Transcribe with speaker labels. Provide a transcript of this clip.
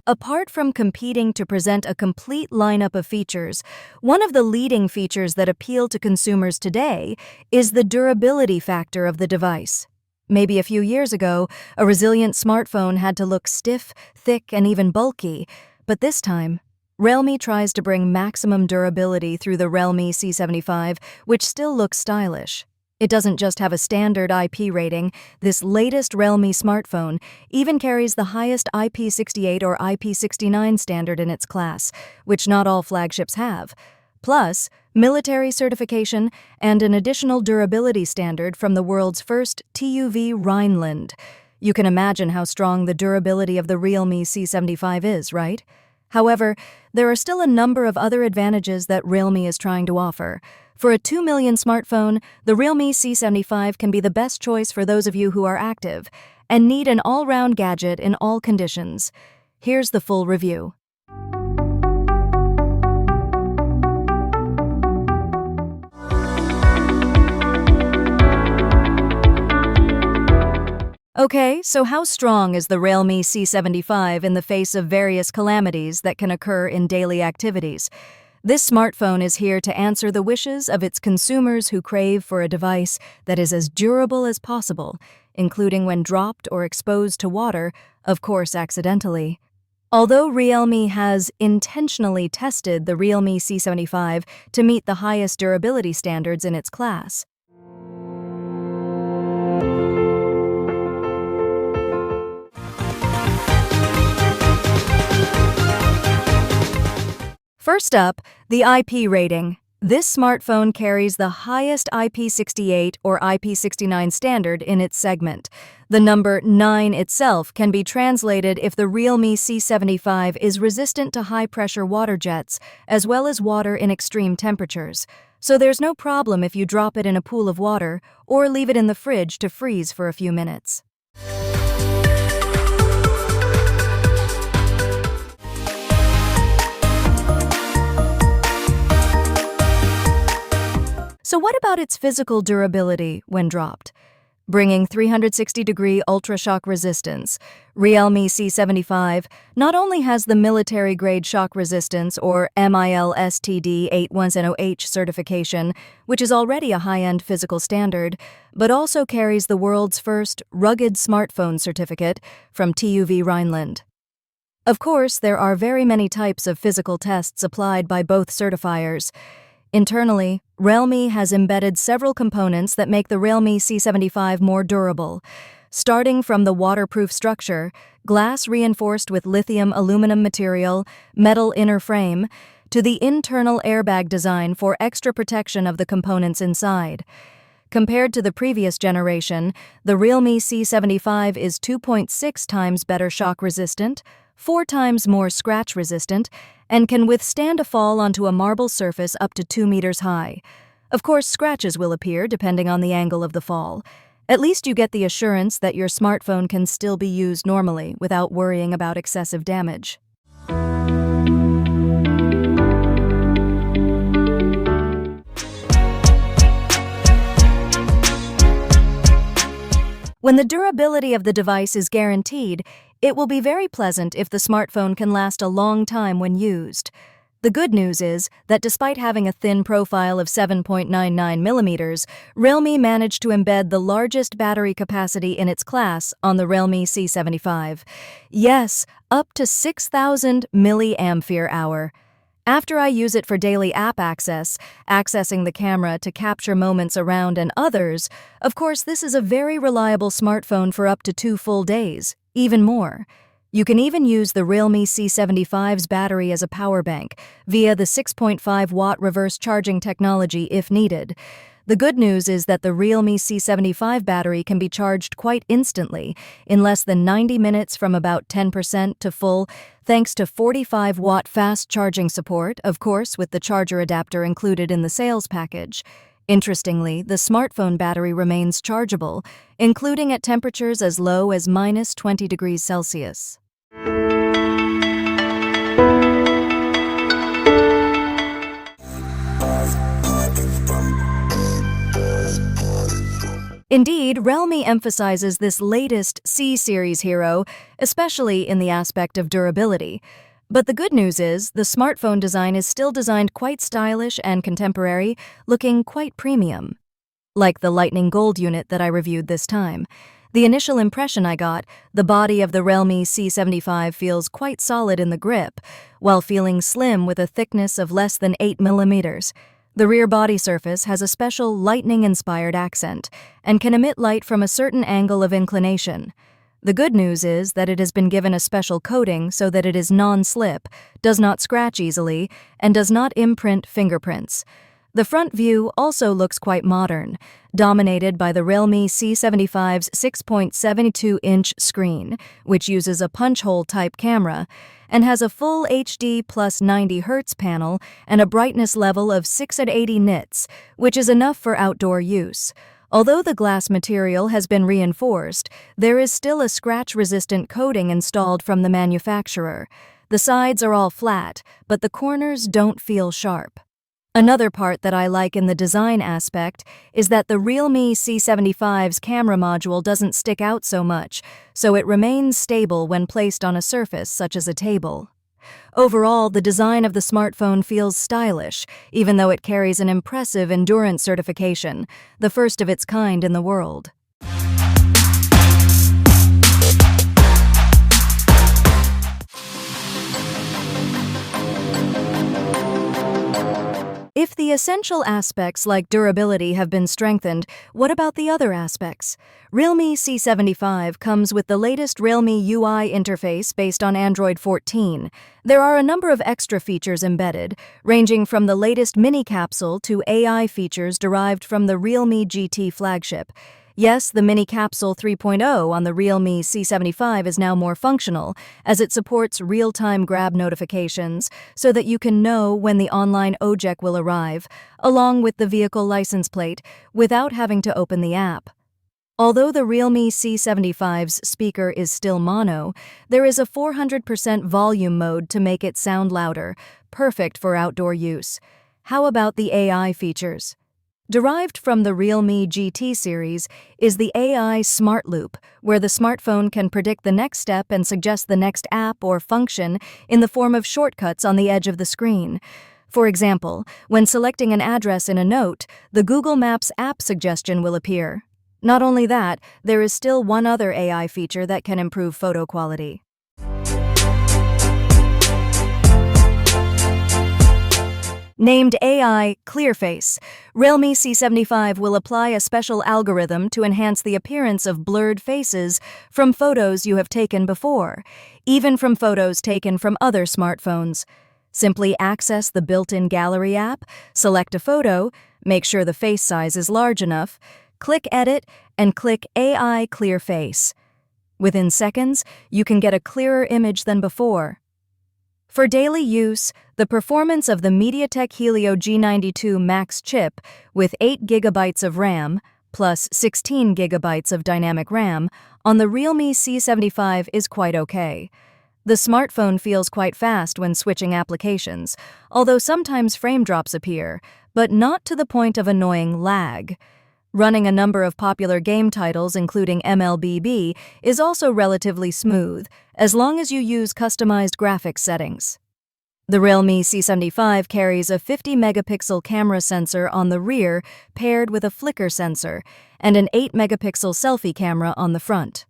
Speaker 1: Apart from competing to present a complete lineup of features, one of the leading features that appeal to consumers today is the durability factor of the device. Maybe a few years ago, a resilient smartphone had to look stiff, thick, and even bulky, but this time, Realme tries to bring maximum durability through the Realme C75, which still looks stylish. It doesn't just have a standard IP rating. This latest Realme smartphone even carries the highest IP68 or IP69 standard in its class, which not all flagships have. Plus, military certification and an additional durability standard from the world's first TUV Rhineland. You can imagine how strong the durability of the Realme C75 is, right? However, there are still a number of other advantages that Realme is trying to offer. For a $2 million smartphone, the Realme C75 can be the best choice for those of you who are active and need an all-round gadget in all conditions. Here's the full review. Okay, so how strong is the Realme C75 in the face of various calamities that can occur in daily activities? This smartphone is here to answer the wishes of its consumers who crave for a device that is as durable as possible, including when dropped or exposed to water, of course accidentally. Although Realme has intentionally tested the Realme C75 to meet the highest durability standards in its class, first up, the IP rating. This smartphone carries the highest IP68 or IP69 standard in its segment. The number 9 itself can be translated if the Realme C75 is resistant to high-pressure water jets, as well as water in extreme temperatures. So there's no problem if you drop it in a pool of water or leave it in the fridge to freeze for a few minutes. So what about its physical durability when dropped? Bringing 360-degree ultra-shock resistance, Realme C75 not only has the military-grade shock resistance or MIL-STD 810H certification, which is already a high-end physical standard, but also carries the world's first rugged smartphone certificate from TUV Rhineland. Of course, there are very many types of physical tests applied by both certifiers. Internally, Realme has embedded several components that make the Realme C75 more durable. Starting from the waterproof structure, glass reinforced with lithium aluminum material, metal inner frame, to the internal airbag design for extra protection of the components inside. Compared to the previous generation, the Realme C75 is 2.6 times better shock resistant, 4 times more scratch resistant, and can withstand a fall onto a marble surface up to 2 meters high. Of course, scratches will appear depending on the angle of the fall. At least you get the assurance that your smartphone can still be used normally without worrying about excessive damage. When the durability of the device is guaranteed, it will be very pleasant if the smartphone can last a long time when used. The good news is that despite having a thin profile of 7.99 millimeters, Realme managed to embed the largest battery capacity in its class on the Realme C75. Yes, up to 6,000 mAh. After I use it for daily app accessing the camera to capture moments around and others, of course this is a very reliable smartphone for up to 2 full days, even more. You can even use the Realme C75's battery as a power bank via the 6.5-watt reverse charging technology if needed. The good news is that the Realme C75 battery can be charged quite instantly, in less than 90 minutes from about 10% to full, thanks to 45-watt fast charging support, of course with the charger adapter included in the sales package. Interestingly, the smartphone battery remains chargeable, including at temperatures as low as minus 20 degrees Celsius. Indeed, Realme emphasizes this latest C-series hero, especially in the aspect of durability. But the good news is, the smartphone design is still designed quite stylish and contemporary, looking quite premium. Like the Lightning Gold unit that I reviewed this time. The initial impression I got, the body of the Realme C75 feels quite solid in the grip, while feeling slim with a thickness of less than 8 millimeters. The rear body surface has a special lightning-inspired accent and can emit light from a certain angle of inclination. The good news is that it has been given a special coating so that it is non-slip, does not scratch easily, and does not imprint fingerprints. The front view also looks quite modern, dominated by the Realme C75's 6.72-inch screen, which uses a punch-hole-type camera, and has a full HD plus 90 Hz panel and a brightness level of 6 at 80 nits, which is enough for outdoor use. Although the glass material has been reinforced, there is still a scratch-resistant coating installed from the manufacturer. The sides are all flat, but the corners don't feel sharp. Another part that I like in the design aspect is that the Realme C75's camera module doesn't stick out so much, so it remains stable when placed on a surface such as a table. Overall, the design of the smartphone feels stylish, even though it carries an impressive endurance certification, the first of its kind in the world. If the essential aspects like durability have been strengthened, what about the other aspects? Realme C75 comes with the latest Realme UI interface based on Android 14. There are a number of extra features embedded, ranging from the latest mini capsule to AI features derived from the Realme GT flagship. Yes, the Mini Capsule 3.0 on the Realme C75 is now more functional, as it supports real-time grab notifications so that you can know when the online OJEC will arrive, along with the vehicle license plate, without having to open the app. Although the Realme C75's speaker is still mono, there is a 400% volume mode to make it sound louder, perfect for outdoor use. How about the AI features? Derived from the Realme GT series is the AI Smart Loop, where the smartphone can predict the next step and suggest the next app or function in the form of shortcuts on the edge of the screen. For example, when selecting an address in a note, the Google Maps app suggestion will appear. Not only that, there is still one other AI feature that can improve photo quality. Named AI Clearface, Realme C75 will apply a special algorithm to enhance the appearance of blurred faces from photos you have taken before, even from photos taken from other smartphones. Simply access the built-in Gallery app, select a photo, make sure the face size is large enough, click Edit, and click AI Clearface. Within seconds, you can get a clearer image than before. For daily use, the performance of the MediaTek Helio G92 Max chip with 8 GB of RAM plus 16 GB of dynamic RAM on the Realme C75 is quite okay. The smartphone feels quite fast when switching applications, although sometimes frame drops appear, but not to the point of annoying lag. Running a number of popular game titles including MLBB is also relatively smooth, as long as you use customized graphics settings. The Realme C75 carries a 50-megapixel camera sensor on the rear paired with a flicker sensor and an 8-megapixel selfie camera on the front.